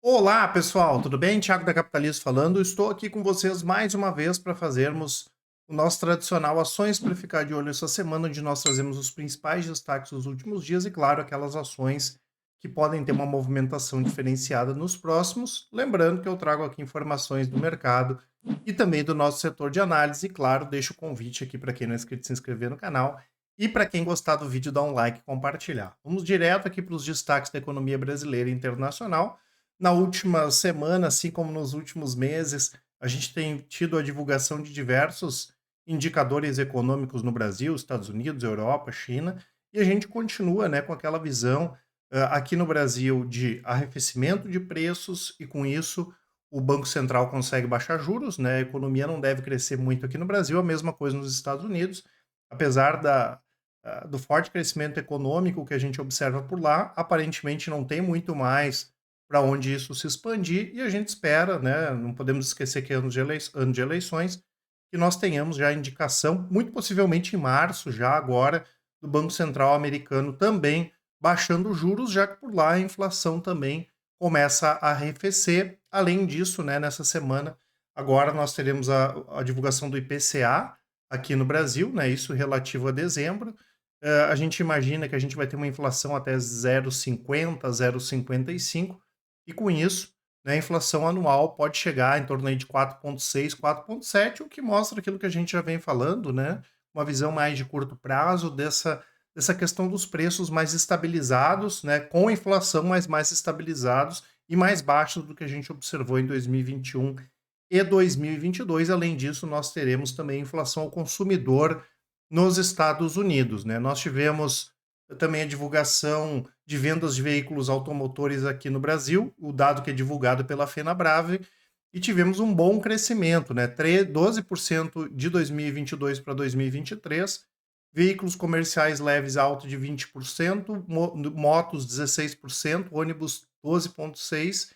Olá, pessoal, tudo bem? Thiago da Capitalismo falando. Estou aqui com vocês mais uma vez para fazermos o nosso tradicional Ações para Ficar de Olho essa semana, onde nós trazemos os principais destaques dos últimos dias e, claro, aquelas ações que podem ter uma movimentação diferenciada nos próximos. Lembrando que eu trago aqui informações do mercado e também do nosso setor de análise. E, claro, deixo o convite aqui para quem não é inscrito se inscrever no canal e para quem gostar do vídeo, dar um like e compartilhar. Vamos direto aqui para os destaques da economia brasileira e internacional. Na última semana, assim como nos últimos meses, a gente tem tido a divulgação de diversos indicadores econômicos no Brasil, Estados Unidos, Europa, China, e a gente continua, né, com aquela visão aqui no Brasil de arrefecimento de preços e com isso o Banco Central consegue baixar juros, né? A economia não deve crescer muito aqui no Brasil, a mesma coisa nos Estados Unidos, apesar do forte crescimento econômico que a gente observa por lá, aparentemente não tem muito mais para onde isso se expandir e a gente espera, né, não podemos esquecer que é ano de eleições, que nós tenhamos já a indicação, muito possivelmente em março, já agora, do Banco Central americano também baixando os juros, já que por lá a inflação também começa a arrefecer. Além disso, né, nessa semana, agora nós teremos a divulgação do IPCA aqui no Brasil, né, isso relativo a dezembro. A gente imagina que a gente vai ter uma inflação até 0,50, 0,55, e com isso, né, a inflação anual pode chegar em torno aí de 4,6, 4,7, o que mostra aquilo que a gente já vem falando, né? Uma visão mais de curto prazo dessa questão dos preços mais estabilizados, né? Com inflação, mas mais estabilizados e mais baixos do que a gente observou em 2021 e 2022. Além disso, nós teremos também inflação ao consumidor nos Estados Unidos, né? Nós tivemos também a divulgação de vendas de veículos automotores aqui no Brasil, o dado que é divulgado pela Fenabrave, e tivemos um bom crescimento, né? 12% de 2022 para 2023, veículos comerciais leves alto de 20%, motos 16%, ônibus 12,6%,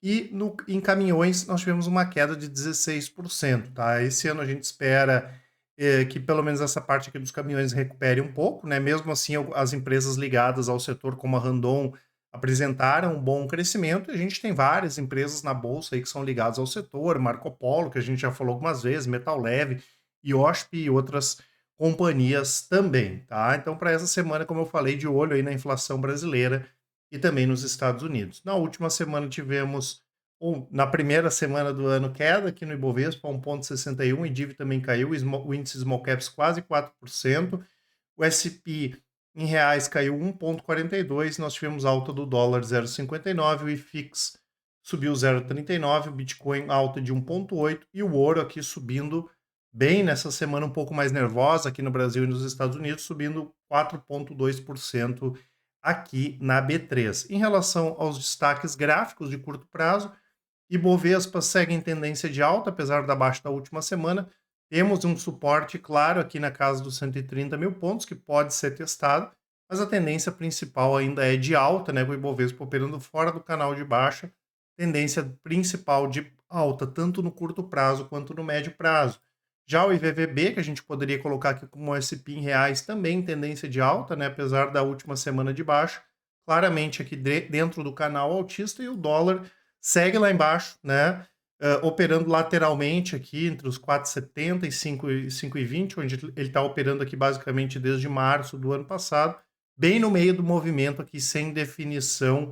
e em caminhões nós tivemos uma queda de 16%, tá? Esse ano a gente espera que pelo menos essa parte aqui dos caminhões recupere um pouco, né? Mesmo assim, as empresas ligadas ao setor, como a Randon, apresentaram um bom crescimento. E a gente tem várias empresas na bolsa aí que são ligadas ao setor, Marco Polo, que a gente já falou algumas vezes, Metal Leve, IOSP e outras companhias também, tá? Então, para essa semana, como eu falei, de olho aí na inflação brasileira e também nos Estados Unidos. Na última semana tivemos na primeira semana do ano, queda aqui no Ibovespa, 1,61, e DIV também caiu, o índice Small Caps quase 4%, o S&P em reais caiu 1,42, nós tivemos alta do dólar 0,59, o IFIX subiu 0,39, o Bitcoin alta de 1,8 e o ouro aqui subindo bem nessa semana um pouco mais nervosa aqui no Brasil e nos Estados Unidos, subindo 4,2% aqui na B3. Em relação aos destaques gráficos de curto prazo, Ibovespa segue em tendência de alta, apesar da baixa da última semana. Temos um suporte claro aqui na casa dos 130 mil pontos, que pode ser testado, mas a tendência principal ainda é de alta, né? Com o Ibovespa operando fora do canal de baixa, tendência principal de alta, tanto no curto prazo quanto no médio prazo. Já o IVVB, que a gente poderia colocar aqui como SP em reais, também tendência de alta, né? Apesar da última semana de baixa, claramente aqui dentro do canal altista, e o dólar segue lá embaixo, né? Operando lateralmente aqui entre os 4,70 e 5,20, onde ele está operando aqui basicamente desde março do ano passado, bem no meio do movimento aqui, sem definição,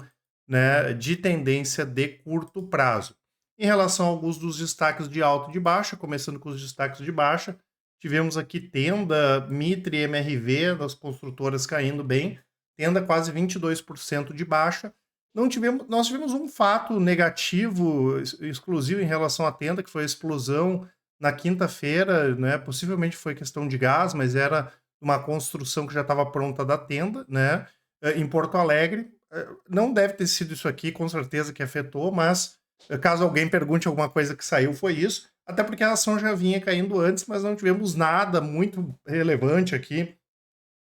né, de tendência de curto prazo. Em relação a alguns dos destaques de alta e de baixa, começando com os destaques de baixa, tivemos aqui Tenda, Mitre e MRV, das construtoras caindo bem, Tenda quase 22% de baixa. Nós tivemos um fato negativo, exclusivo em relação à Tenda, que foi a explosão na quinta-feira, né? Possivelmente foi questão de gás, mas era uma construção que já estava pronta da Tenda, né? Em Porto Alegre. Não deve ter sido isso aqui, com certeza, que afetou, mas caso alguém pergunte alguma coisa que saiu, foi isso. Até porque a ação já vinha caindo antes, mas não tivemos nada muito relevante aqui,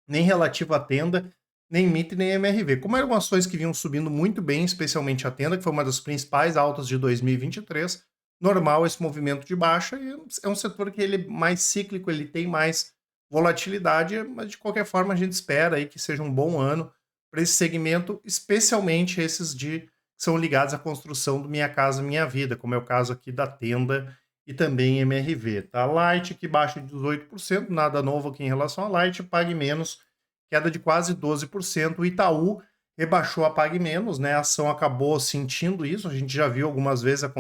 nem relativo à Tenda, nem MIT, nem MRV. Como eram ações que vinham subindo muito bem, especialmente a Tenda, que foi uma das principais altas de 2023, normal esse movimento de baixa, e é um setor que ele é mais cíclico, ele tem mais volatilidade, mas de qualquer forma a gente espera aí que seja um bom ano para esse segmento, especialmente esses que são ligados à construção do Minha Casa Minha Vida, como é o caso aqui da Tenda e também MRV, tá? Light que baixa de 18%, nada novo aqui em relação a Light, Pague Menos, queda de quase 12%. O Itaú rebaixou a Pague Menos, né? A ação acabou sentindo isso, a gente já viu algumas vezes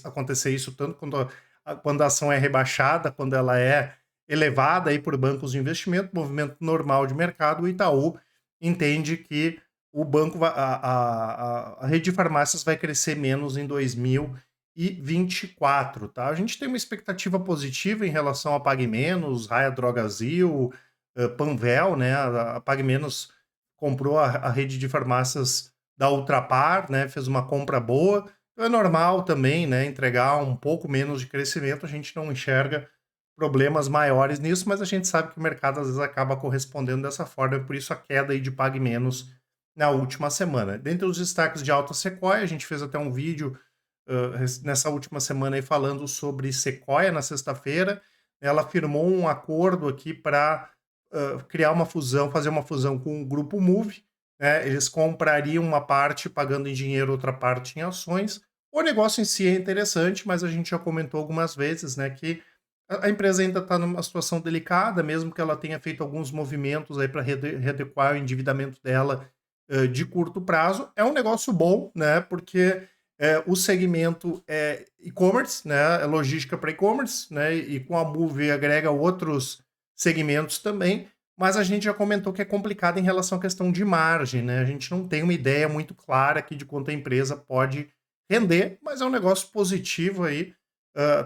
acontecer isso, tanto quando a ação é rebaixada, quando ela é elevada aí por bancos de investimento, movimento normal de mercado. O Itaú entende que o banco, a rede de farmácias vai crescer menos em 2024, tá? A gente tem uma expectativa positiva em relação a Pague Menos, Raia Drogasil, Panvel, né? A Pague Menos comprou a rede de farmácias da Ultrapar, né? Fez uma compra boa. Então é normal também, né? Entregar um pouco menos de crescimento. A gente não enxerga problemas maiores nisso, mas a gente sabe que o mercado às vezes acaba correspondendo dessa forma, e por isso a queda aí de Pague Menos na última semana. Dentre os destaques de Alta Sequoia, a gente fez até um vídeo nessa última semana aí falando sobre Sequoia na sexta-feira. Ela firmou um acordo aqui para criar uma fusão, fazer uma fusão com o grupo Move, né? Eles comprariam uma parte pagando em dinheiro, outra parte em ações. O negócio em si é interessante, mas a gente já comentou algumas vezes, né, que a empresa ainda está numa situação delicada, mesmo que ela tenha feito alguns movimentos aí para readequar o endividamento dela de curto prazo. É um negócio bom, né? Porque o segmento é e-commerce, né? É logística para e-commerce, né? E com a Move agrega outros segmentos também. Mas a gente já comentou que é complicado em relação à questão de margem, né? A gente não tem uma ideia muito clara aqui de quanto a empresa pode render, mas é um negócio positivo aí.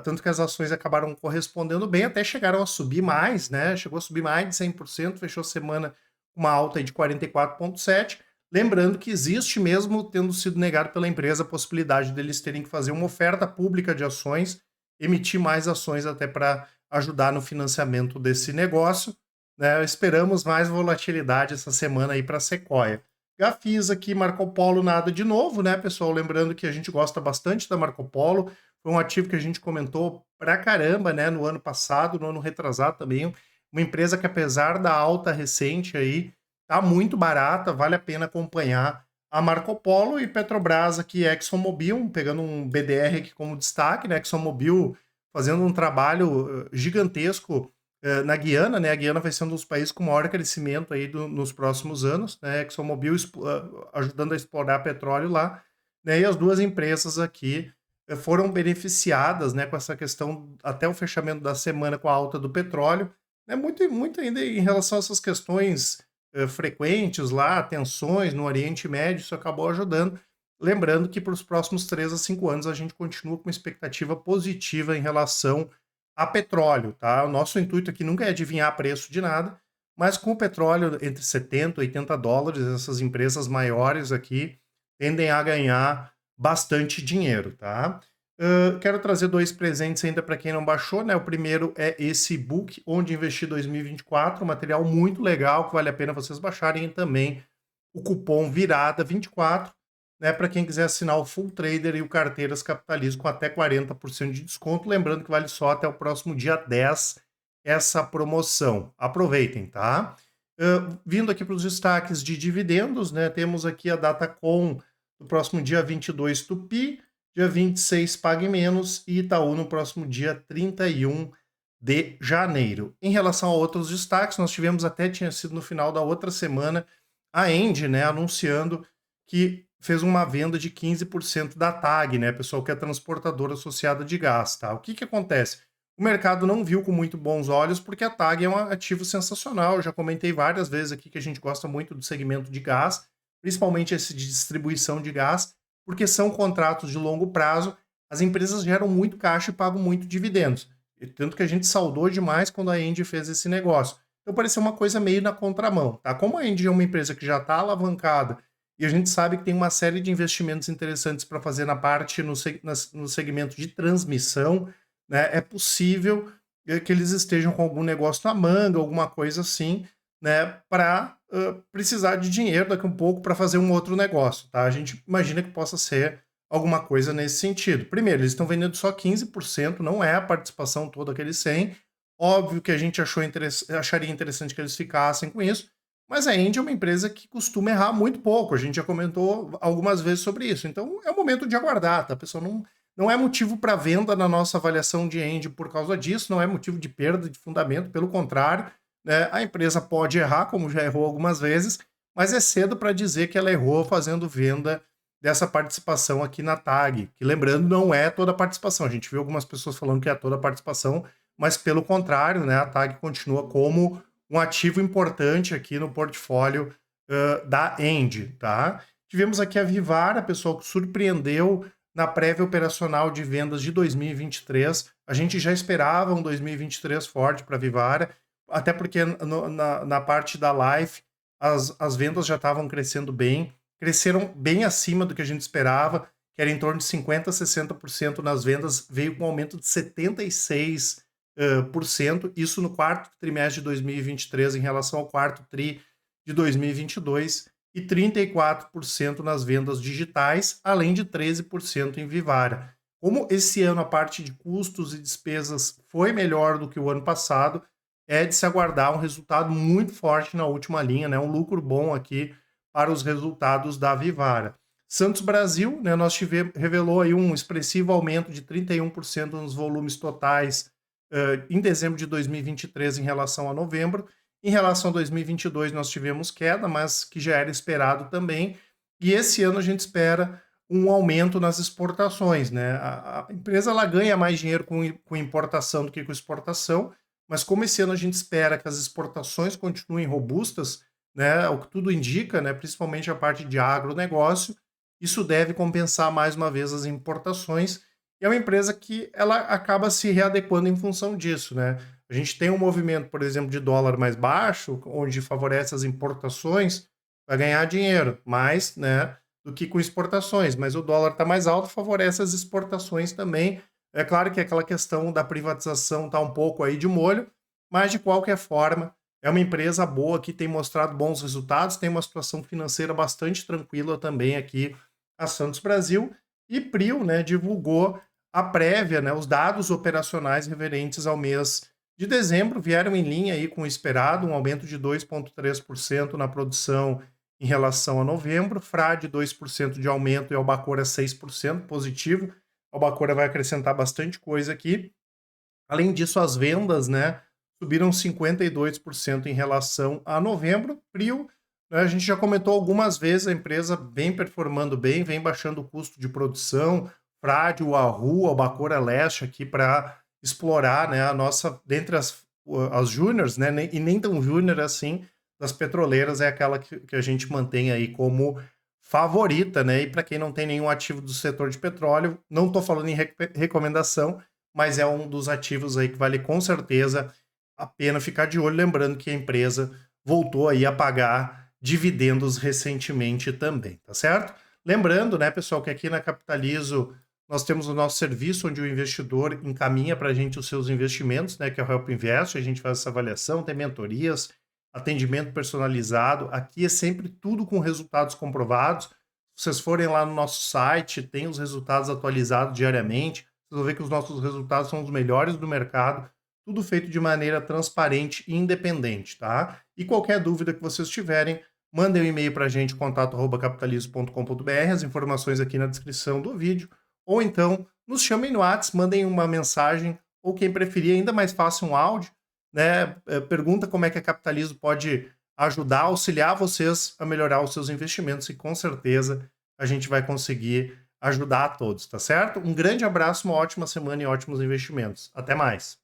Tanto que as ações acabaram correspondendo bem, até chegaram a subir mais, né? Chegou a subir mais de 100%, fechou a semana com uma alta aí de 44,7%. Lembrando que existe, mesmo tendo sido negado pela empresa, a possibilidade deles terem que fazer uma oferta pública de ações, emitir mais ações até para ajudar no financiamento desse negócio, né? Esperamos mais volatilidade essa semana aí para a Sequoia. Gafisa aqui, Marco Polo, nada de novo, né, pessoal? Lembrando que a gente gosta bastante da Marco Polo, foi um ativo que a gente comentou pra caramba, né, no ano passado, no ano retrasado também. Uma empresa que, apesar da alta recente aí, tá muito barata, vale a pena acompanhar a Marco Polo. E Petrobras aqui, ExxonMobil, pegando um BDR aqui como destaque, né, ExxonMobil fazendo um trabalho gigantesco na Guiana, né, a Guiana vai ser um dos países com maior crescimento aí nos próximos anos, né, ExxonMobil ajudando a explorar petróleo lá, né, e as duas empresas aqui foram beneficiadas, né, com essa questão até o fechamento da semana com a alta do petróleo, né, muito ainda em relação a essas questões frequentes lá, tensões no Oriente Médio, isso acabou ajudando. Lembrando que para os próximos 3 a 5 anos a gente continua com uma expectativa positiva em relação a petróleo, tá? O nosso intuito aqui nunca é adivinhar preço de nada, mas com o petróleo entre 70 e 80 dólares, essas empresas maiores aqui tendem a ganhar bastante dinheiro, tá? Quero trazer 2 presentes ainda para quem não baixou, né? O primeiro é esse book Onde Investir 2024, um material muito legal que vale a pena vocês baixarem, e também o cupom VIRADA24, né, para quem quiser assinar o Full Trader e o Carteiras Capitalismo com até 40% de desconto, lembrando que vale só até o próximo dia 10 essa promoção. Aproveitem, tá? Vindo aqui para os destaques de dividendos, né, temos aqui a Datacom no próximo dia 22, Tupi, dia 26, Pague Menos, e Itaú no próximo dia 31 de janeiro. Em relação a outros destaques, nós tivemos tinha sido no final da outra semana, a Engie, né, anunciando que fez uma venda de 15% da TAG, né, pessoal, que é transportadora associada de gás, tá? O que que acontece? O mercado não viu com muito bons olhos, porque a TAG é um ativo sensacional. Eu já comentei várias vezes aqui que a gente gosta muito do segmento de gás, principalmente esse de distribuição de gás, porque são contratos de longo prazo, as empresas geram muito caixa e pagam muito dividendos. Tanto que a gente saudou demais quando a Engie fez esse negócio. Então pareceu uma coisa meio na contramão, tá? Como a Engie é uma empresa que já está alavancada e a gente sabe que tem uma série de investimentos interessantes para fazer na parte no segmento de transmissão, né? É possível que eles estejam com algum negócio na manga, alguma coisa assim, né? Para precisar de dinheiro daqui a um pouco para fazer um outro negócio, tá? A gente imagina que possa ser alguma coisa nesse sentido. Primeiro, eles estão vendendo só 15%, não é a participação toda que eles têm. Óbvio que a gente acharia interessante que eles ficassem com isso, mas a Engie é uma empresa que costuma errar muito pouco, a gente já comentou algumas vezes sobre isso, então é o momento de aguardar, tá, pessoal? Não é motivo para venda na nossa avaliação de Engie por causa disso, não é motivo de perda de fundamento, pelo contrário, né, a empresa pode errar, como já errou algumas vezes, mas é cedo para dizer que ela errou fazendo venda dessa participação aqui na TAG, que lembrando, não é toda a participação. A gente viu algumas pessoas falando que é toda a participação, mas pelo contrário, né, a TAG continua como um ativo importante aqui no portfólio da Engie, tá? Tivemos aqui a Vivara, pessoal, que surpreendeu na prévia operacional de vendas de 2023. A gente já esperava um 2023 forte para a Vivara, até porque na parte da Life as vendas já estavam crescendo bem, cresceram bem acima do que a gente esperava, que era em torno de 50% a 60% nas vendas, veio com um aumento de 76%, isso no quarto trimestre de 2023 em relação ao quarto tri de 2022, e 34% nas vendas digitais, além de 13% em Vivara. Como esse ano a parte de custos e despesas foi melhor do que o ano passado, é de se aguardar um resultado muito forte na última linha, né? Um lucro bom aqui para os resultados da Vivara. Santos Brasil, né, revelou aí um expressivo aumento de 31% nos volumes totais em dezembro de 2023 em relação a novembro. Em relação a 2022 nós tivemos queda, mas que já era esperado também. E esse ano a gente espera um aumento nas exportações, né? A empresa ela ganha mais dinheiro com importação do que com exportação, mas como esse ano a gente espera que as exportações continuem robustas, né, o que tudo indica, né, principalmente a parte de agronegócio, isso deve compensar mais uma vez as importações, e é uma empresa que ela acaba se readequando em função disso, né? A gente tem um movimento, por exemplo, de dólar mais baixo, onde favorece as importações, vai ganhar dinheiro, mais, né, do que com exportações, mas o dólar está mais alto, favorece as exportações também. É claro que aquela questão da privatização está um pouco aí de molho, mas de qualquer forma, é uma empresa boa que tem mostrado bons resultados, tem uma situação financeira bastante tranquila também aqui, a Santos Brasil, e Prio, né, divulgou a prévia, né, os dados operacionais referentes ao mês de dezembro, vieram em linha aí com o esperado, um aumento de 2,3% na produção em relação a novembro, Frade 2% de aumento e Albacora 6% positivo. A Albacora vai acrescentar bastante coisa aqui. Além disso, as vendas, né, subiram 52% em relação a novembro. Prio, né, a gente já comentou algumas vezes, a empresa vem performando bem, vem baixando o custo de produção. Frade, o Arru, a Albacora Leste aqui para explorar, né, a nossa, dentre as júniores, né, e nem tão júnior assim, das petroleiras, é aquela que a gente mantém aí como favorita, né? E para quem não tem nenhum ativo do setor de petróleo, não estou falando em recomendação, mas é um dos ativos aí que vale com certeza a pena ficar de olho, lembrando que a empresa voltou aí a pagar dividendos recentemente também, tá certo? Lembrando, né, pessoal, que aqui na Capitalizo nós temos o nosso serviço onde o investidor encaminha para a gente os seus investimentos, né, que é o Help Invest, a gente faz essa avaliação, tem mentorias, atendimento personalizado. Aqui é sempre tudo com resultados comprovados. Se vocês forem lá no nosso site, tem os resultados atualizados diariamente. Vocês vão ver que os nossos resultados são os melhores do mercado, tudo feito de maneira transparente e independente, tá? E qualquer dúvida que vocês tiverem, mandem um e-mail para a gente, contato@capitalizo.com.br, as informações aqui na descrição do vídeo, ou então nos chamem no WhatsApp, mandem uma mensagem, ou quem preferir, ainda mais fácil, um áudio, né? Pergunta como é que a Capitalizo pode ajudar, auxiliar vocês a melhorar os seus investimentos, e com certeza a gente vai conseguir ajudar a todos, tá certo? Um grande abraço, uma ótima semana e ótimos investimentos. Até mais.